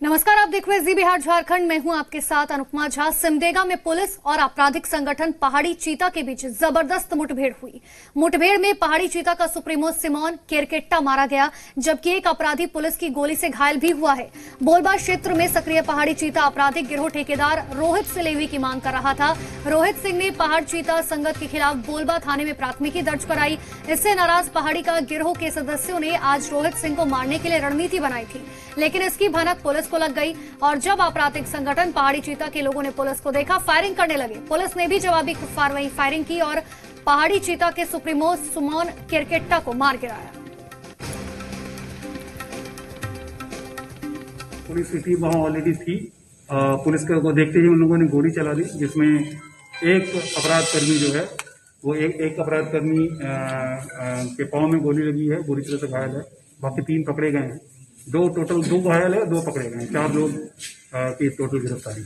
नमस्कार, आप देख रहे हैं जी बिहार झारखंड। मैं हूं आपके साथ अनुपमा झा। सिमडेगा में पुलिस और आपराधिक संगठन पहाड़ी चीता के बीच जबरदस्त मुठभेड़ हुई। मुठभेड़ में पहाड़ी चीता का सुप्रीमो सिमोन केरकेट्टा मारा गया, जबकि एक अपराधी पुलिस की गोली से घायल भी हुआ है। बोलबा क्षेत्र में सक्रिय पहाड़ी चीता आपराधिक गिरोह ठेकेदार रोहित सिलेवी की मांग कर रहा था। रोहित सिंह ने पहाड़ चीता संगत के खिलाफ बोलबा थाने में प्राथमिकी दर्ज कराई। इससे नाराज पहाड़ी का गिरोह के सदस्यों ने आज रोहित सिंह को मारने के लिए रणनीति बनाई थी, लेकिन इसकी भनक पुलिस को लग गई और जब आपराधिक संगठन पहाड़ी चीता के लोगों ने पुलिस को देखा, फायरिंग करने लगे। पुलिस ने भी जवाबी फायरिंग की और पहाड़ी चीता के सुप्रीमो सिमोन केरकेट्टा को मार गिराया। पुलिस की टीम वहां ऑलरेडी थी। पुलिस को देखते ही उन लोगों ने गोली चला दी, जिसमें एक अपराध कर्मी जो है वो एक अपराध कर्मी के पांव में गोली लगी है, बुरी तरह से घायल है। बाकी 3 पकड़े गए हैं। टोटल 2 घायल है, 2 पकड़े गए हैं। 4 लोग की टोटल गिरफ्तारी।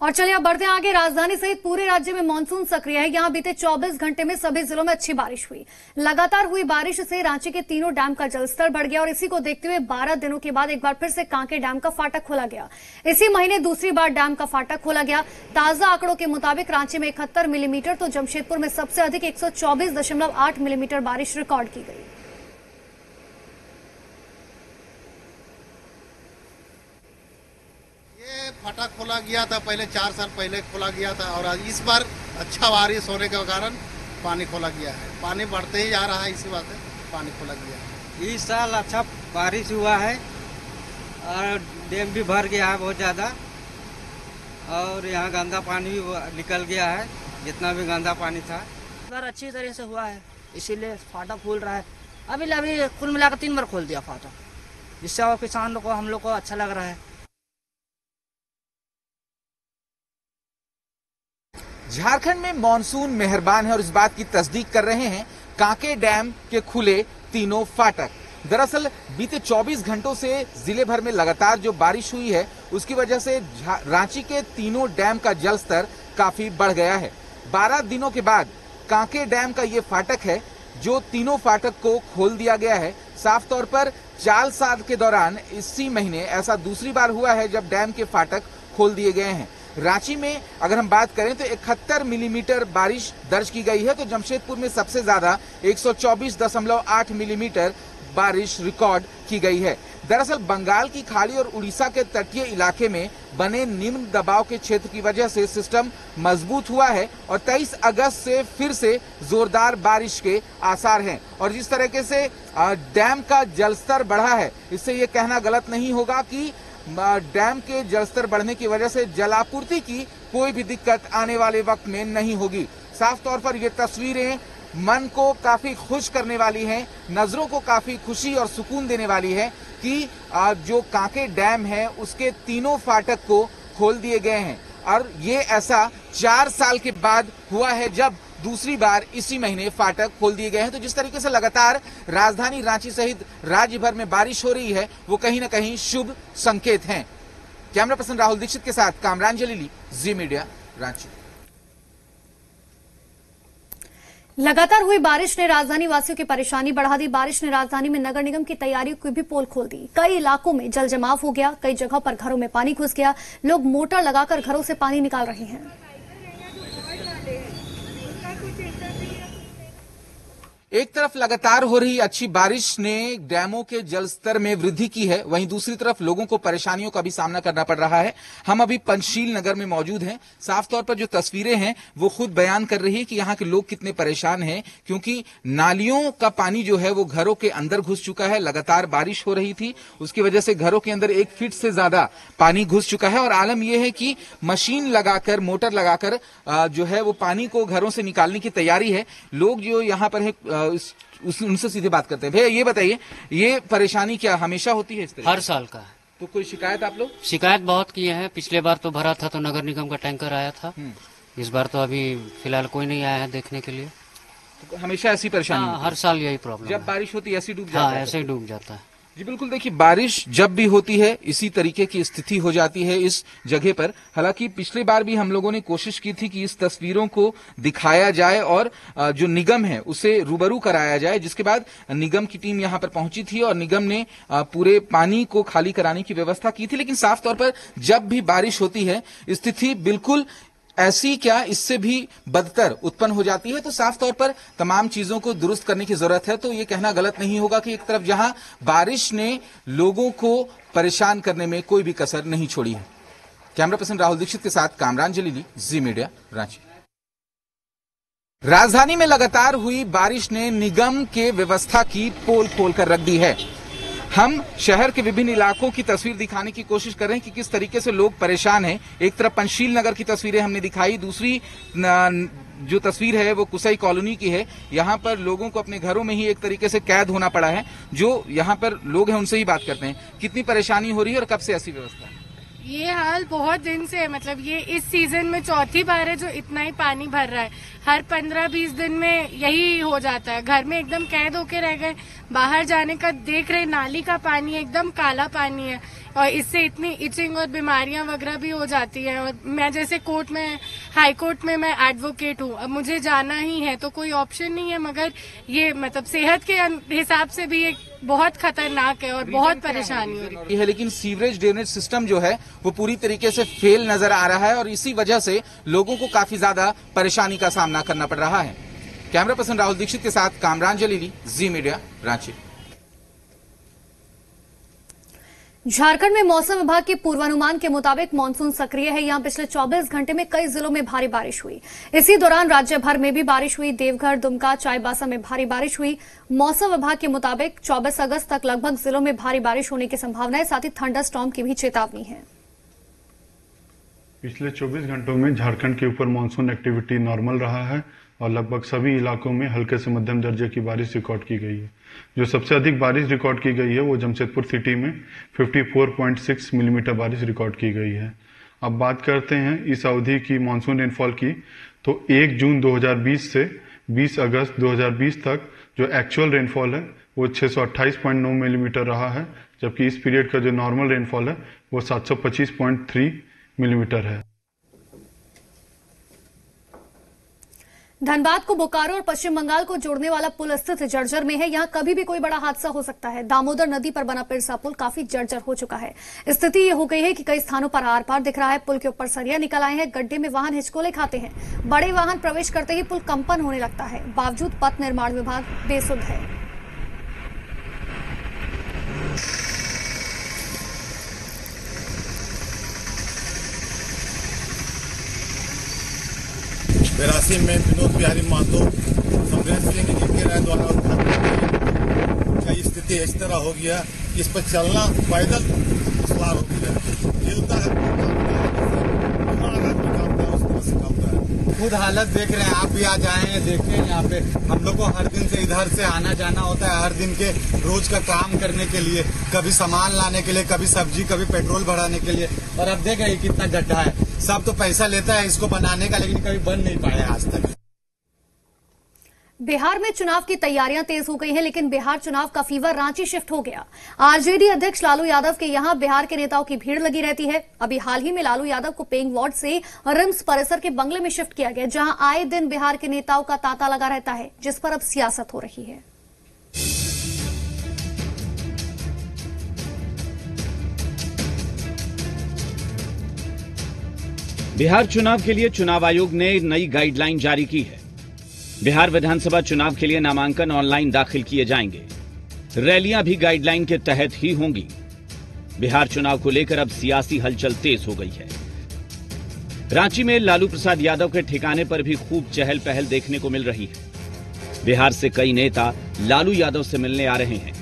और चलिए अब बढ़ते हैं आगे। राजधानी सहित पूरे राज्य में मानसून सक्रिय है। यहां बीते 24 घंटे में सभी जिलों में अच्छी बारिश हुई। लगातार हुई बारिश से रांची के तीनों डैम का जलस्तर बढ़ गया और इसी को देखते हुए 12 दिनों के बाद एक बार फिर से कांके डैम का फाटक खोला गया। इसी महीने दूसरी बार डैम का फाटक खोला गया। ताजा आंकड़ों के मुताबिक रांची में 71 मिलीमीटर तो जमशेदपुर में सबसे अधिक 124.8 मिलीमीटर बारिश रिकॉर्ड की गई। फाटक खोला गया था पहले, 4 साल पहले खोला गया था और इस बार अच्छा बारिश होने के कारण पानी खोला गया है। पानी बढ़ते ही जा रहा है, इसी बात है पानी खोला गया है। इस साल अच्छा बारिश हुआ है और डैम भी भर गया है बहुत ज़्यादा और यहाँ गंदा पानी भी निकल गया है, जितना भी गंदा पानी था। इस बार अच्छी तरह से हुआ है, इसीलिए फाटक खोल रहा है। अभी कुल मिलाकर 3 बार खोल दिया फाटक, जिससे किसान लोग को हम लोग को अच्छा लग रहा है। झारखंड में मानसून मेहरबान है और इस बात की तस्दीक कर रहे हैं कांके डैम के खुले तीनों फाटक। दरअसल बीते 24 घंटों से जिले भर में लगातार जो बारिश हुई है उसकी वजह से रांची के तीनों डैम का जलस्तर काफी बढ़ गया है। 12 दिनों के बाद कांके डैम का ये फाटक है जो तीनों फाटक को खोल दिया गया है। साफ तौर पर जालसाद के दौरान इसी महीने ऐसा दूसरी बार हुआ है जब डैम के फाटक खोल दिए गए हैं। रांची में अगर हम बात करें तो 71 मिलीमीटर बारिश दर्ज की गई है, तो जमशेदपुर में सबसे ज्यादा 124.8 मिलीमीटर बारिश रिकॉर्ड की गई है। दरअसल बंगाल की खाड़ी और उड़ीसा के तटीय इलाके में बने निम्न दबाव के क्षेत्र की वजह से सिस्टम मजबूत हुआ है और 23 अगस्त से फिर से जोरदार बारिश के आसार हैं। और जिस तरीके से डैम का जलस्तर बढ़ा है, इससे ये कहना गलत नहीं होगा कि डैम के जलस्तर बढ़ने की वजह से जलापूर्ति की कोई भी दिक्कत आने वाले वक्त में नहीं होगी। साफ तौर पर ये तस्वीरें मन को काफी खुश करने वाली हैं, नजरों को काफी खुशी और सुकून देने वाली है कि जो कांके डैम है उसके तीनों फाटक को खोल दिए गए हैं और ये ऐसा 4 साल के बाद हुआ है जब दूसरी बार इसी महीने फाटक खोल दिए गए हैं। तो जिस तरीके से लगातार राजधानी रांची सहित राज्य भर में बारिश हो रही है वो कहीं ना कहीं शुभ संकेत हैं। कैमरा पर्सन राहुल दीक्षित के साथ कामरान जलीली, जी मीडिया, रांची। लगातार हुई बारिश ने राजधानी वासियों की परेशानी बढ़ा दी। बारिश ने राजधानी में नगर निगम की तैयारियों की भी पोल खोल दी। कई इलाकों में जल जमाव हो गया, कई जगह पर घरों में पानी घुस गया। लोग मोटर लगाकर घरों से पानी निकाल रहे हैं। एक तरफ लगातार हो रही अच्छी बारिश ने डैमों के जलस्तर में वृद्धि की है, वहीं दूसरी तरफ लोगों को परेशानियों का भी सामना करना पड़ रहा है। हम अभी पंचशील नगर में मौजूद हैं। साफ तौर पर जो तस्वीरें हैं वो खुद बयान कर रही है कि यहाँ के लोग कितने परेशान हैं, क्योंकि नालियों का पानी जो है वो घरों के अंदर घुस चुका है। लगातार बारिश हो रही थी, उसकी वजह से घरों के अंदर 1 फीट से ज्यादा पानी घुस चुका है और आलम यह है कि मशीन लगाकर, मोटर लगाकर जो है वो पानी को घरों से निकालने की तैयारी है। लोग जो यहाँ पर है उनसे सीधे बात करते हैं। भैया ये बताइए, ये परेशानी क्या हमेशा होती है इस तरह? हर साल का है। तो कोई शिकायत आप लोग? शिकायत बहुत किए हैं। पिछले बार तो भरा था तो नगर निगम का टैंकर आया था। इस बार तो अभी फिलहाल कोई नहीं आया है देखने के लिए। तो हमेशा ऐसी परेशानी? हर साल यही प्रॉब्लम। जब बारिश होती है ऐसे डूब जाता है? ऐसे ही डूब जाता है। जी बिल्कुल, देखिए बारिश जब भी होती है इसी तरीके की स्थिति हो जाती है इस जगह पर। हालांकि पिछली बार भी हम लोगों ने कोशिश की थी कि इस तस्वीरों को दिखाया जाए और जो निगम है उसे रूबरू कराया जाए, जिसके बाद निगम की टीम यहां पर पहुंची थी और निगम ने पूरे पानी को खाली कराने की व्यवस्था की थी। लेकिन साफ तौर पर जब भी बारिश होती है स्थिति बिल्कुल ऐसी क्या इससे भी बदतर उत्पन्न हो जाती है। तो साफ तौर पर तमाम चीजों को दुरुस्त करने की जरूरत है। तो ये कहना गलत नहीं होगा कि एक तरफ जहां बारिश ने लोगों को परेशान करने में कोई भी कसर नहीं छोड़ी है। कैमरा पर्सन राहुल दीक्षित के साथ कामरान जलीली, जी मीडिया, रांची। राजधानी में लगातार हुई बारिश ने निगम के व्यवस्था की पोल खोलकर रख दी है। हम शहर के विभिन्न इलाकों की तस्वीर दिखाने की कोशिश कर रहे हैं कि किस तरीके से लोग परेशान हैं। एक तरफ पंचशील नगर की तस्वीरें हमने दिखाई, दूसरी जो तस्वीर है वो कुसई कॉलोनी की है। यहाँ पर लोगों को अपने घरों में ही एक तरीके से कैद होना पड़ा है। जो यहाँ पर लोग हैं उनसे ही बात करते हैं, कितनी परेशानी हो रही है और कब से ऐसी व्यवस्था है? ये हाल बहुत दिन से है, मतलब ये इस सीजन में चौथी बार है जो इतना ही पानी भर रहा है। हर 15-20 दिन में यही हो जाता है। घर में एकदम कैद होके रह गए, बाहर जाने का देख रहे, नाली का पानी एकदम काला पानी है और इससे इतनी इचिंग और बीमारियां वगैरह भी हो जाती है। और मैं जैसे कोर्ट में, हाई कोर्ट में मैं एडवोकेट हूँ, अब मुझे जाना ही है तो कोई ऑप्शन नहीं है। मगर ये मतलब सेहत के हिसाब से भी एक बहुत खतरनाक है और बहुत परेशानी हो रही है। लेकिन सीवरेज ड्रेनेज सिस्टम जो है वो पूरी तरीके से फेल नजर आ रहा है और इसी वजह से लोगों को काफी ज्यादा परेशानी का सामना करना पड़ रहा है। कैमरा पर्सन राहुल दीक्षित के साथ कामरान जलीली, जी मीडिया, रांची। झारखंड में मौसम विभाग के पूर्वानुमान के मुताबिक मानसून सक्रिय है। यहां पिछले 24 घंटे में कई जिलों में भारी बारिश हुई। इसी दौरान राज्य भर में भी बारिश हुई। देवघर, दुमका, चाईबासा में भारी बारिश हुई। मौसम विभाग के मुताबिक 24 अगस्त तक लगभग जिलों में भारी बारिश होने की संभावना है। साथ ही थंडर स्टॉर्म की भी चेतावनी है। पिछले 24 घंटों में झारखंड के ऊपर मानसून एक्टिविटी नॉर्मल रहा है और लगभग सभी इलाकों में हल्के से मध्यम दर्जे की बारिश रिकॉर्ड की गई है। जो सबसे अधिक बारिश रिकॉर्ड की गई है वो जमशेदपुर सिटी में 54.6 मिलीमीटर बारिश रिकॉर्ड की गई है। अब बात करते हैं इस अवधि की मानसून रेनफॉल की, तो 1 जून 2020 से 20 अगस्त 2020 तक जो एक्चुअल रेनफॉल है वो 628.9 मिलीमीटर रहा है, जबकि इस पीरियड का जो नॉर्मल रेनफॉल है वो 725.3 मिलीमीटर है। धनबाद को बोकारो और पश्चिम बंगाल को जोड़ने वाला पुल स्थित जर्जर में है। यहां कभी भी कोई बड़ा हादसा हो सकता है। दामोदर नदी पर बना पिरसा पुल काफी जर्जर हो चुका है। स्थिति ये हो गई है कि कई स्थानों पर आर पार दिख रहा है। पुल के ऊपर सरिया निकल आए हैं। गड्ढे में वाहन हिचकोले खाते हैं। बड़े वाहन प्रवेश करते ही पुल कंपन होने लगता है। बावजूद पथ निर्माण विभाग बेसुध है। बेरासी में विनोद बिहारी महतो, संवेदनशील जिनके राय द्वारा का स्थिति इस तरह हो गया कि इस पर चलना पैदल दुश्वार हो गया। हिलता है, खुद हालत देख रहे हैं, आप भी आ जाए हैं, देखें यहाँ पे हम लोग को हर दिन से इधर से आना जाना होता है, हर दिन के रोज का काम करने के लिए, कभी सामान लाने के लिए, कभी सब्जी, कभी पेट्रोल भराने के लिए। और अब देख रहे हैं कितना गड्ढा है। सब तो पैसा लेता है इसको बनाने का, लेकिन कभी बन नहीं पाया आज तक। बिहार में चुनाव की तैयारियां तेज हो गई हैं, लेकिन बिहार चुनाव का फीवर रांची शिफ्ट हो गया। आरजेडी अध्यक्ष लालू यादव के यहां बिहार के नेताओं की भीड़ लगी रहती है। अभी हाल ही में लालू यादव को पेइंग वार्ड से रिम्स परिसर के बंगले में शिफ्ट किया गया, जहां आए दिन बिहार के नेताओं का तांता लगा रहता है, जिस पर अब सियासत हो रही है। बिहार चुनाव के लिए चुनाव आयोग ने नई गाइडलाइन जारी की है। बिहार विधानसभा चुनाव के लिए नामांकन ऑनलाइन दाखिल किए जाएंगे। रैलियां भी गाइडलाइन के तहत ही होंगी। बिहार चुनाव को लेकर अब सियासी हलचल तेज हो गई है। रांची में लालू प्रसाद यादव के ठिकाने पर भी खूब चहल पहल देखने को मिल रही है। बिहार से कई नेता लालू यादव से मिलने आ रहे हैं।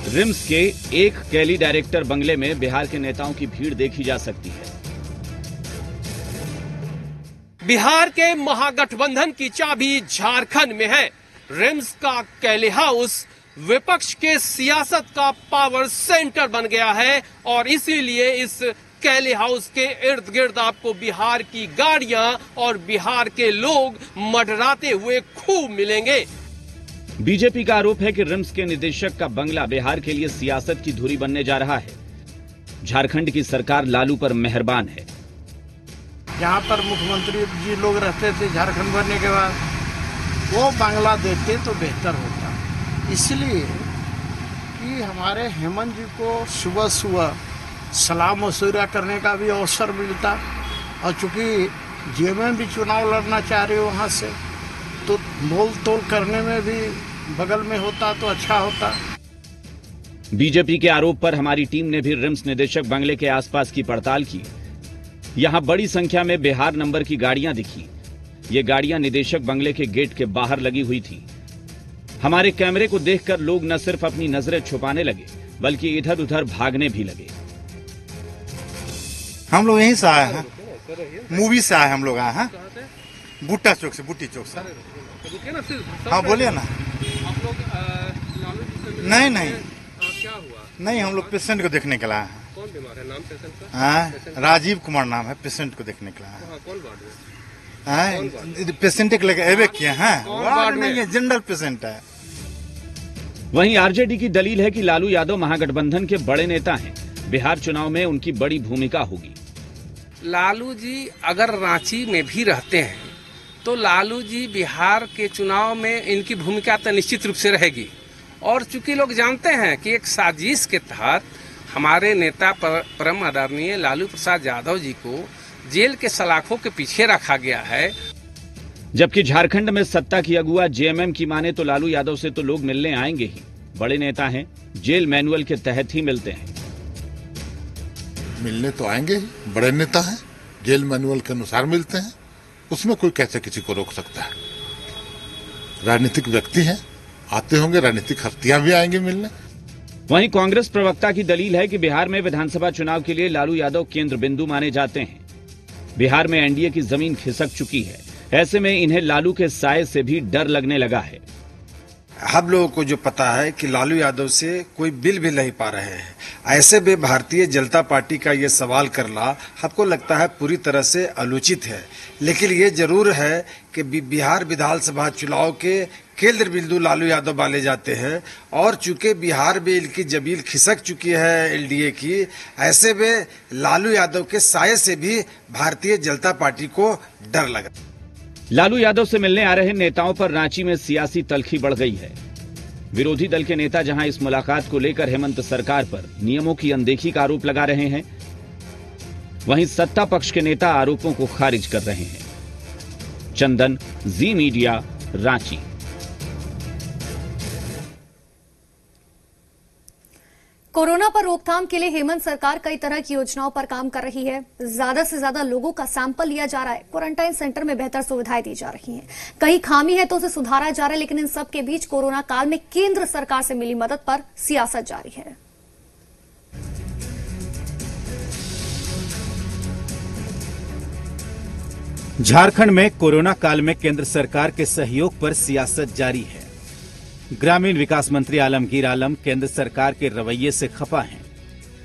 रिम्स के एक कैली डायरेक्टर बंगले में बिहार के नेताओं की भीड़ देखी जा सकती है। बिहार के महागठबंधन की चाबी झारखंड में है। रिम्स का कैली हाउस विपक्ष के सियासत का पावर सेंटर बन गया है और इसीलिए इस कैली हाउस के इर्द गिर्द आपको बिहार की गाड़ियां और बिहार के लोग मडराते हुए खूब मिलेंगे। बीजेपी का आरोप है कि रिम्स के निदेशक का बंगला बिहार के लिए सियासत की धुरी बनने जा रहा है। झारखंड की सरकार लालू पर मेहरबान है। यहाँ पर मुख्यमंत्री जी लोग रहते थे झारखंड बनने के बाद, वो बांग्ला देते तो बेहतर होता, इसलिए कि हमारे हेमंत जी को सुबह सुबह सलाह मशवरा करने का भी अवसर मिलता, और चूंकि जेएमएम भी चुनाव लड़ना चाह रहे वहाँ से, तो मोल तोल करने में भी बगल में होता तो अच्छा होता। बीजेपी के आरोप पर हमारी टीम ने भी रिम्स निदेशक बंगले के आसपास की पड़ताल की। यहां बड़ी संख्या में बिहार नंबर की गाड़ियां दिखी। ये गाड़ियां निदेशक बंगले के गेट के बाहर लगी हुई थी। हमारे कैमरे को देखकर लोग न सिर्फ अपनी नजरें छुपाने लगे, बल्कि इधर उधर भागने भी लगे। हम लोग यहीं से आए हैं, मूवी से आए हम लोग आए हैं, बुट्टा चौक से, बुट्टी चौक से। हाँ बोलिए ना। आप लोग नहीं क्या हुआ? नहीं, हम लोग पेशेंट को देखने के लिए आए हैं। कौन बीमार है? नाम पेशेंट का? हाँ, राजीव कुमार नाम है, पेशेंट को देखने के लिए आए हैं। कौन वार्ड में? पेशेंट के लेकर एवे किए हैं, वार्ड नहीं है, जनरल पेशेंट है। वहीं आरजेडी की दलील है कि लालू यादव महागठबंधन के बड़े नेता हैं। बिहार चुनाव में उनकी बड़ी भूमिका होगी। लालू जी अगर रांची में भी रहते हैं तो लालू जी बिहार के चुनाव में इनकी भूमिका तो निश्चित रूप से रहेगी। और चूंकि लोग जानते हैं कि एक साजिश के तहत हमारे नेता परम आदरणीय लालू प्रसाद यादव जी को जेल के सलाखों के पीछे रखा गया है। जबकि झारखंड में सत्ता की अगुआ जेएमएम की माने तो लालू यादव से तो लोग मिलने आएंगे ही। बड़े नेता हैं, जेल मैनुअल के तहत ही मिलते हैं। मिलने तो आएंगे ही, बड़े नेता हैं, जेल मैनुअल के अनुसार मिलते हैं, उसमें कोई कैसे किसी को रोक सकता है? राजनीतिक व्यक्ति हैं, आते होंगे, राजनीतिक हस्तियां भी आएंगे मिलने। वहीं कांग्रेस प्रवक्ता की दलील है कि बिहार में विधानसभा चुनाव के लिए लालू यादव केंद्र बिंदु माने जाते हैं। बिहार में एनडीए की जमीन खिसक चुकी है, ऐसे में इन्हें लालू के साये से भी डर लगने लगा है। हम लोगों को जो पता है कि लालू यादव से कोई बिल भी नहीं पा रहे हैं, ऐसे में भारतीय जनता पार्टी का ये सवाल करना हमको लगता है पूरी तरह से अनुचित है। लेकिन ये जरूर है कि बिहार विधानसभा चुनाव के केंद्र बिंदु लालू यादव माने जाते हैं, और चूंकि बिहार में इनकी जमीन खिसक चुकी है एनडीए की, ऐसे में लालू यादव के साये से भी भारतीय जनता पार्टी को डर लगा। लालू यादव से मिलने आ रहे नेताओं पर रांची में सियासी तल्खी बढ़ गई है। विरोधी दल के नेता जहां इस मुलाकात को लेकर हेमंत सरकार पर नियमों की अनदेखी का आरोप लगा रहे हैं, वहीं सत्ता पक्ष के नेता आरोपों को खारिज कर रहे हैं। चंदन, जी मीडिया, रांची। कोरोना पर रोकथाम के लिए हेमंत सरकार कई तरह की योजनाओं पर काम कर रही है। ज्यादा से ज्यादा लोगों का सैंपल लिया जा रहा है, क्वारंटाइन सेंटर में बेहतर सुविधाएं दी जा रही हैं, कहीं खामी है तो उसे सुधारा जा रहा है। लेकिन इन सब के बीच कोरोना काल में केंद्र सरकार से मिली मदद पर सियासत जारी है। झारखंड में कोरोना काल में केंद्र सरकार के सहयोग पर सियासत जारी है। ग्रामीण विकास मंत्री आलमगीर आलम केंद्र सरकार के रवैये से खफा हैं।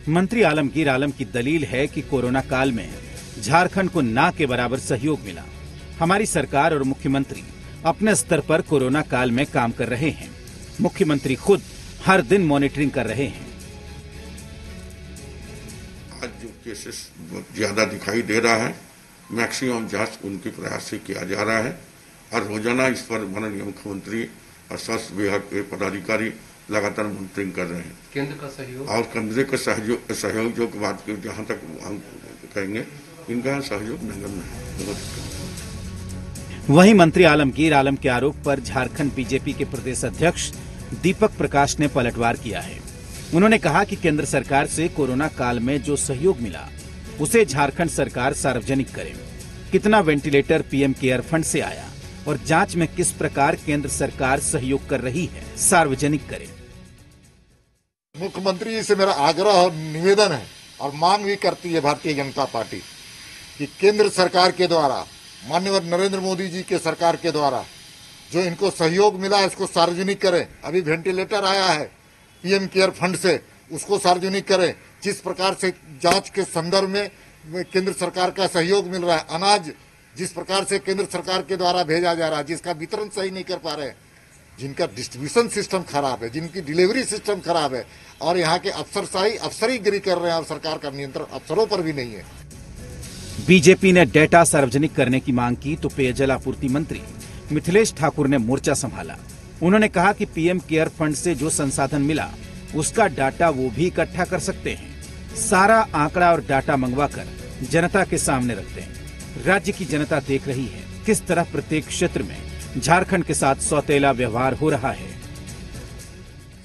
मंत्री आलमगीर आलम की दलील है कि कोरोना काल में झारखंड को ना के बराबर सहयोग मिला। हमारी सरकार और मुख्यमंत्री अपने स्तर पर कोरोना काल में काम कर रहे हैं। मुख्यमंत्री खुद हर दिन मॉनिटरिंग कर रहे हैं। आज जो केसेस ज्यादा दिखाई दे रहा है, मैक्सिमम जांच उनके प्रयास से किया जा रहा है, और रोजाना इस पर माननीय मुख्यमंत्री और स्वास्थ्य विभाग के पदाधिकारी लगातार मॉनिटरिंग कर रहे हैं। केंद्र का सहयोग और केंद्र का सहयोग जो बात की, जहाँ तक हम कहेंगे, इनका सहयोग नगण्य है। वहीं मंत्री आलमगीर आलम के आरोप पर झारखंड बीजेपी के प्रदेश अध्यक्ष दीपक प्रकाश ने पलटवार किया है। उन्होंने कहा कि केंद्र सरकार से कोरोना काल में जो सहयोग मिला उसे झारखंड सरकार सार्वजनिक करे। कितना वेंटिलेटर पीएम केयर फंड से आया और जांच में किस प्रकार केंद्र सरकार सहयोग कर रही है, सार्वजनिक करे। मुख्यमंत्री जी से मेरा आग्रह और निवेदन है और मांग भी करती है भारतीय जनता पार्टी कि केंद्र सरकार के द्वारा, माननीय नरेंद्र मोदी जी के सरकार के द्वारा जो इनको सहयोग मिला है इसको सार्वजनिक करें। अभी वेंटिलेटर आया है पीएम केयर फंड से, उसको सार्वजनिक करें। जिस प्रकार से जांच के संदर्भ में केंद्र सरकार का सहयोग मिल रहा है, अनाज जिस प्रकार से केंद्र सरकार के द्वारा भेजा जा रहा है, जिसका वितरण सही नहीं कर पा रहे, जिनका डिस्ट्रीब्यूशन सिस्टम खराब है, जिनकी डिलीवरी सिस्टम खराब है, और यहाँ के अफसरीगिरी कर रहे हैं और सरकार का नियंत्रण अफसरों पर भी नहीं है। बीजेपी ने डेटा सार्वजनिक करने की मांग की तो पेयजल आपूर्ति मंत्री मिथिलेश ठाकुर ने मोर्चा संभाला। उन्होंने कहा कि पीएम केयर फंड से जो संसाधन मिला उसका डाटा वो भी इकट्ठा कर सकते हैं। सारा आंकड़ा और डाटा मंगवाकर जनता के सामने रखते हैं। राज्य की जनता देख रही है किस तरह प्रत्येक क्षेत्र में झारखंड के साथ सौतेला व्यवहार हो रहा है।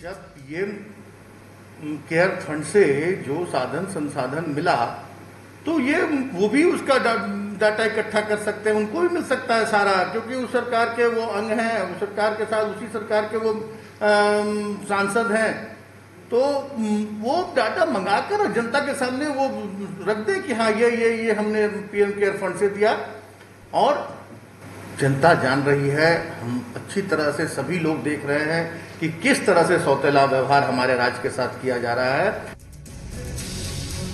जब पीएम केयर फंड से जो संसाधन मिला तो ये वो भी उसका डाटा इकट्ठा कर सकते हैं, उनको भी मिल सकता है सारा, क्योंकि उस सरकार के वो अंग हैं, उस सरकार के साथ उसी सरकार के वो सांसद हैं, तो वो डाटा मंगाकर जनता के सामने वो रख दे कि हाँ ये हमने पीएम केयर फंड से दिया। और जनता जान रही है, हम अच्छी तरह से सभी लोग देख रहे हैं कि किस तरह से सौतेला व्यवहार हमारे राज्य के साथ किया जा रहा है।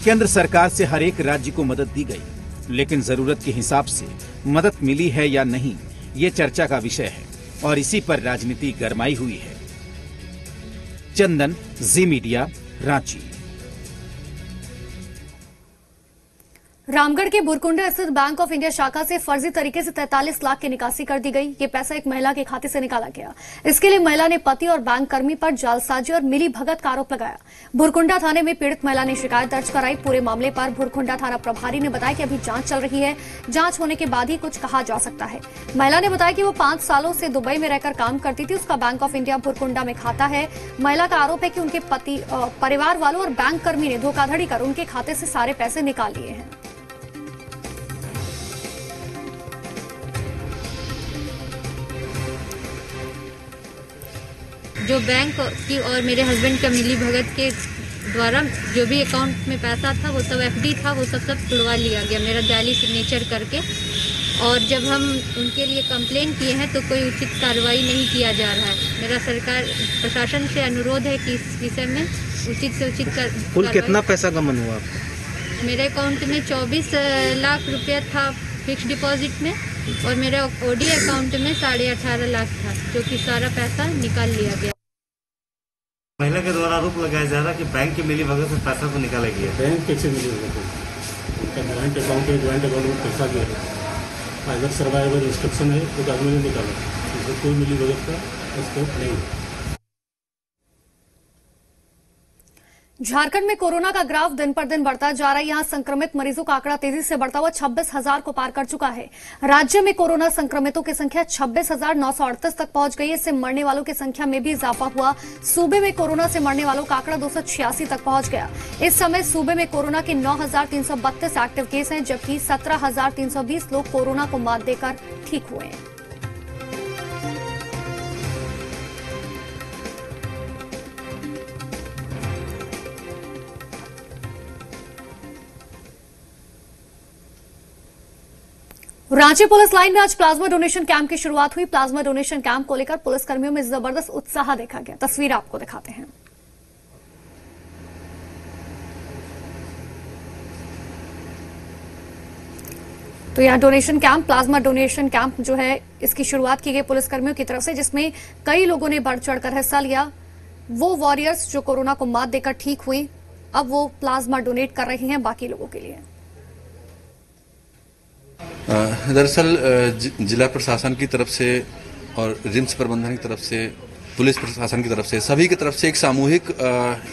केंद्र सरकार से हर एक राज्य को मदद दी गई, लेकिन जरूरत के हिसाब से मदद मिली है या नहीं, ये चर्चा का विषय है और इसी पर राजनीति गरमाई हुई है। चंदन, जी मीडिया, रांची। रामगढ़ के बुरकुंडा स्थित बैंक ऑफ इंडिया शाखा से फर्जी तरीके से 43 लाख की निकासी कर दी गई। ये पैसा एक महिला के खाते से निकाला गया। इसके लिए महिला ने पति और बैंक कर्मी पर जालसाजी और मिली भगत का आरोप लगाया। बुरकुंडा थाने में पीड़ित महिला ने शिकायत दर्ज कराई। पूरे मामले पर बुरकुंडा थाना प्रभारी ने बताया कि अभी जांच चल रही है, जांच होने के बाद ही कुछ कहा जा सकता है। महिला ने बताया कि वो 5 सालों से दुबई में रहकर काम करती थी। उसका बैंक ऑफ इंडिया बुरकुंडा में खाता है। महिला का आरोप है कि उनके पति, परिवार वालों और बैंक कर्मी ने धोखाधड़ी कर उनके खाते से सारे पैसे निकाल लिए हैं। जो बैंक की और मेरे हस्बैंड का मिली भगत के द्वारा जो भी अकाउंट में पैसा था वो सब एफडी था, वो सब तुड़वा लिया गया मेरा जाली सिग्नेचर करके। और जब हम उनके लिए कंप्लेन किए हैं तो कोई उचित कार्रवाई नहीं किया जा रहा है। मेरा सरकार प्रशासन से अनुरोध है कि इस विषय में उचित से उचित कुल कितना पैसा गमन हुआ? मेरे अकाउंट में 24 लाख रुपया था फिक्स डिपॉजिट में, और मेरे ओडी अकाउंट में 18.5 लाख था, जो कि सारा पैसा निकाल लिया गया। महिला के द्वारा आरोप लगाया जा रहा है कि बैंक की मिली भगत से पैसा को निकाला गया। बैंक कैसे मिली भगत? ज्वाइंट अकाउंट है, ज्वाइंट अकाउंट में पैसा गया है, फाइनल सर्वाइवल इंस्ट्रक्शन है, एक आदमी ने निकाला। इसमें कोई मिली भगत का स्कोप नहीं है। झारखंड में कोरोना का ग्राफ दिन पर दिन बढ़ता जा रहा है। यहां संक्रमित मरीजों का आंकड़ा तेजी से बढ़ता हुआ 26,000 को पार कर चुका है। राज्य में कोरोना संक्रमितों की संख्या 26,938 तक पहुंच गई है। इससे मरने वालों की संख्या में भी इजाफा हुआ। सूबे में कोरोना से मरने वालों का आंकड़ा 286 तक पहुंच गया। इस समय सूबे में कोरोना के 9,332 एक्टिव केस हैं, जबकि 17,320 लोग कोरोना को मात देकर ठीक हुए हैं। रांची पुलिस लाइन में आज प्लाज्मा डोनेशन कैंप की शुरुआत हुई। प्लाज्मा डोनेशन कैंप को लेकर पुलिसकर्मियों में जबरदस्त उत्साह देखा गया। तस्वीर आपको दिखाते हैं। तो यहाँ donation camp, plasma donation camp जो है, इसकी शुरुआत की गई पुलिसकर्मियों की तरफ से, जिसमें कई लोगों ने बढ़ चढ़कर हिस्सा लिया। वो वॉरियर्स जो कोरोना को मात देकर ठीक हुई, अब वो प्लाज्मा डोनेट कर रही हैं बाकी लोगों के लिए। दरअसल जिला प्रशासन की तरफ से और रिम्स प्रबंधन की तरफ से, पुलिस प्रशासन की तरफ से, सभी की तरफ से एक सामूहिक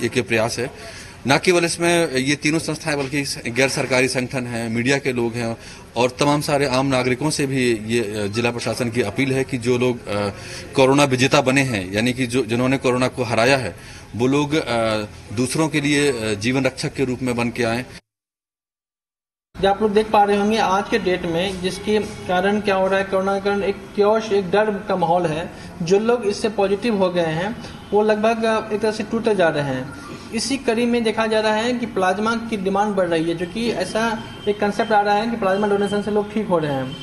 एक प्रयास है। न केवल इसमें ये तीनों संस्थाएं बल्कि गैर सरकारी संगठन हैं, मीडिया के लोग हैं और तमाम सारे आम नागरिकों से भी ये जिला प्रशासन की अपील है कि जो लोग कोरोना विजेता बने हैं, यानी कि जिन्होंने कोरोना को हराया है, वो लोग दूसरों के लिए जीवन रक्षक के रूप में बन के आए। जो आप लोग देख पा रहे होंगे आज के डेट में, जिसके कारण क्या हो रहा है, कोरोना के कारण एक क्योश, एक डर का माहौल है। जो लोग इससे पॉजिटिव हो गए हैं वो लगभग एक तरह से टूटे जा रहे हैं। इसी कड़ी में देखा जा रहा है कि प्लाज्मा की डिमांड बढ़ रही है, जो कि ऐसा एक कंसेप्ट आ रहा है कि प्लाज्मा डोनेशन से लोग ठीक हो रहे हैं।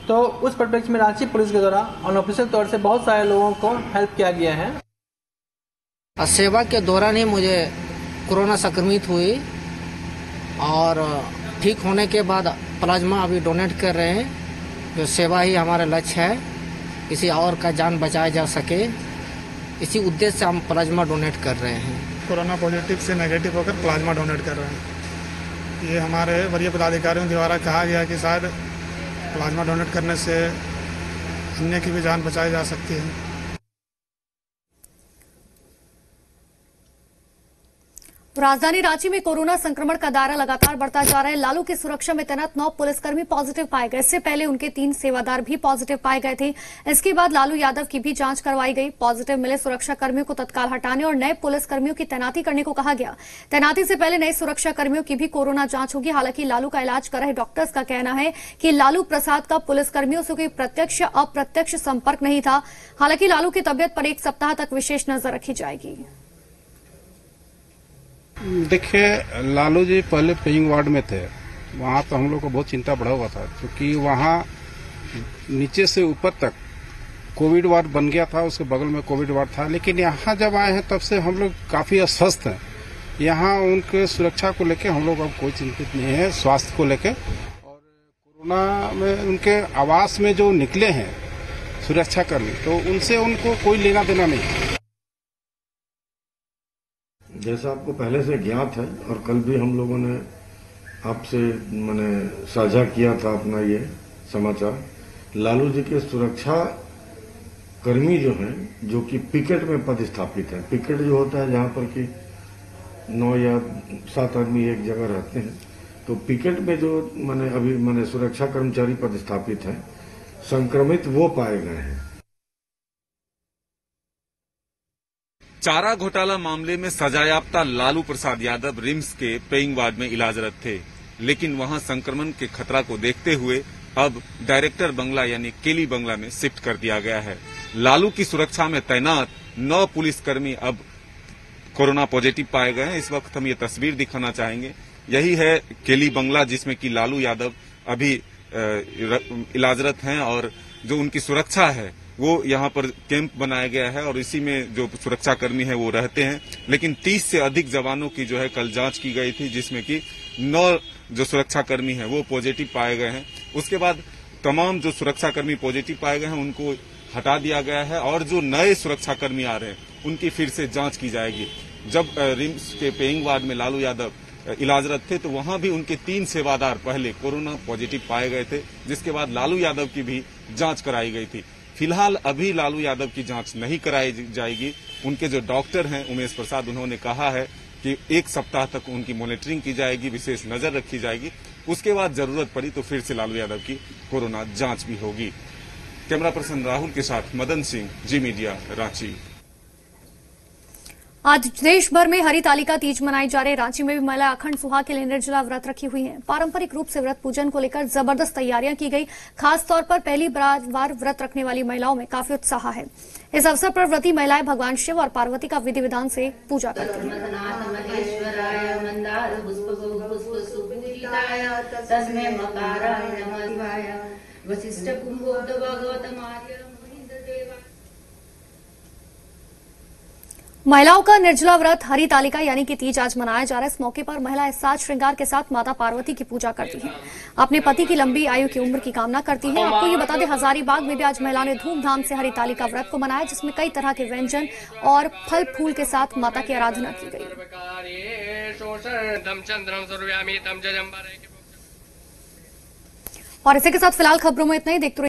तो उस परिप्रेक्ष्य में रांची पुलिस के द्वारा अनऑफिशियल तौर से बहुत सारे लोगों को हेल्प किया गया है। सेवा के दौरान ही मुझे कोरोना संक्रमित हुई और ठीक होने के बाद प्लाज्मा अभी डोनेट कर रहे हैं। जो सेवा ही हमारा लक्ष्य है, किसी और का जान बचाया जा सके इसी उद्देश्य से हम प्लाज्मा डोनेट कर रहे हैं। कोरोना पॉजिटिव से नेगेटिव होकर प्लाज्मा डोनेट कर रहे हैं। ये हमारे वरीय पदाधिकारियों द्वारा कहा गया कि शायद प्लाज्मा डोनेट करने से अन्य की भी जान बचाई जा सकती है। राजधानी रांची में कोरोना संक्रमण का दायरा लगातार बढ़ता जा रहा है। लालू की सुरक्षा में तैनात 9 पुलिसकर्मी पॉजिटिव पाए गए। इससे पहले उनके 3 सेवादार भी पॉजिटिव पाए गए थे। इसके बाद लालू यादव की भी जांच करवाई गई। पॉजिटिव मिले सुरक्षा कर्मियों को तत्काल हटाने और नए पुलिसकर्मियों की तैनाती करने को कहा गया। तैनाती से पहले नए सुरक्षा कर्मियों की भी कोरोना जांच होगी। हालांकि लालू का इलाज कर रहे डॉक्टर्स का कहना है कि लालू प्रसाद का पुलिसकर्मियों से कोई प्रत्यक्ष अप्रत्यक्ष संपर्क नहीं था। हालांकि लालू की तबियत पर 1 सप्ताह तक विशेष नजर रखी जाएगी। देखिए, लालू जी पहले पेइंग वार्ड में थे। वहाँ तो हम लोग को बहुत चिंता बढ़ा हुआ था, क्योंकि वहाँ नीचे से ऊपर तक कोविड वार्ड बन गया था, उसके बगल में कोविड वार्ड था। लेकिन यहाँ जब आए हैं तब से हम लोग काफी अस्वस्थ हैं। यहाँ उनके सुरक्षा को लेके हम लोग अब कोई चिंतित नहीं है, स्वास्थ्य को लेके। और कोरोना में उनके आवास में जो निकले हैं सुरक्षाकर्मी, तो उनसे उनको कोई लेना देना नहीं है। जैसा आपको पहले से ज्ञात है और कल भी हम लोगों ने आपसे साझा किया था अपना ये समाचार, लालू जी के सुरक्षा कर्मी जो हैं, जो कि पिकेट में पदस्थापित हैं। पिकेट जो होता है जहां पर कि 9 या 7 आदमी एक जगह रहते हैं, तो पिकेट में जो अभी सुरक्षा कर्मचारी पदस्थापित हैं, संक्रमित वो पाए गए हैं। चारा घोटाला मामले में सजायाफ्ता लालू प्रसाद यादव रिम्स के पेइंग वार्ड में इलाजरत थे, लेकिन वहां संक्रमण के खतरा को देखते हुए अब डायरेक्टर बंगला यानी केली बंगला में शिफ्ट कर दिया गया है। लालू की सुरक्षा में तैनात 9 पुलिसकर्मी अब कोरोना पॉजिटिव पाए गए हैं। इस वक्त हम ये तस्वीर दिखाना चाहेंगे। यही है केली बंगला, जिसमें कि लालू यादव अभी इलाजरत हैं और जो उनकी सुरक्षा है वो यहाँ पर कैंप बनाया गया है और इसी में जो सुरक्षाकर्मी है वो रहते हैं। लेकिन 30 से अधिक जवानों की जो है कल जांच की गई थी, जिसमें कि 9 जो सुरक्षाकर्मी हैं वो पॉजिटिव पाए गए हैं। उसके बाद तमाम जो सुरक्षाकर्मी पॉजिटिव पाए गए हैं उनको हटा दिया गया है और जो नए सुरक्षाकर्मी आ रहे हैं उनकी फिर से जांच की जाएगी। जब रिम्स के पेइंग वार्ड में लालू यादव इलाजरत थे तो वहां भी उनके 3 सेवादार पहले कोरोना पॉजिटिव पाए गए थे, जिसके बाद लालू यादव की भी जांच कराई गई थी। फिलहाल अभी लालू यादव की जांच नहीं कराई जाएगी। उनके जो डॉक्टर हैं उमेश प्रसाद, उन्होंने कहा है कि 1 सप्ताह तक उनकी मॉनिटरिंग की जाएगी, विशेष नजर रखी जाएगी। उसके बाद जरूरत पड़ी तो फिर से लालू यादव की कोरोना जांच भी होगी। कैमरा पर्सन राहुल के साथ मदन सिंह, जी मीडिया, रांची। आज देश भर में हरितालिका तीज मनाई जा रही। रांची में भी महिला अखंड सुहाग के लिए निर्जला व्रत रखी हुई हैं। पारंपरिक रूप से व्रत पूजन को लेकर जबरदस्त तैयारियां की गई। खास तौर पर पहली बार व्रत रखने वाली महिलाओं में काफी उत्साह है। इस अवसर पर व्रती महिलाएं भगवान शिव और पार्वती का विधि विधान से पूजा करती हैं। महिलाओं का निर्जला व्रत हरितालिका यानी कि तीज आज मनाया जा रहा है। इस मौके पर महिलाएं साज श्रृंगार के साथ माता पार्वती की पूजा करती हैं, अपने पति की लंबी आयु की उम्र की कामना करती हैं। आपको ये बता दें, हजारीबाग में भी आज महिलाओं ने धूमधाम से हरितालिका व्रत को मनाया, जिसमें कई तरह के व्यंजन और फल फूल के साथ माता की आराधना की गई। और इसी के साथ फिलहाल खबरों में इतना ही। देखते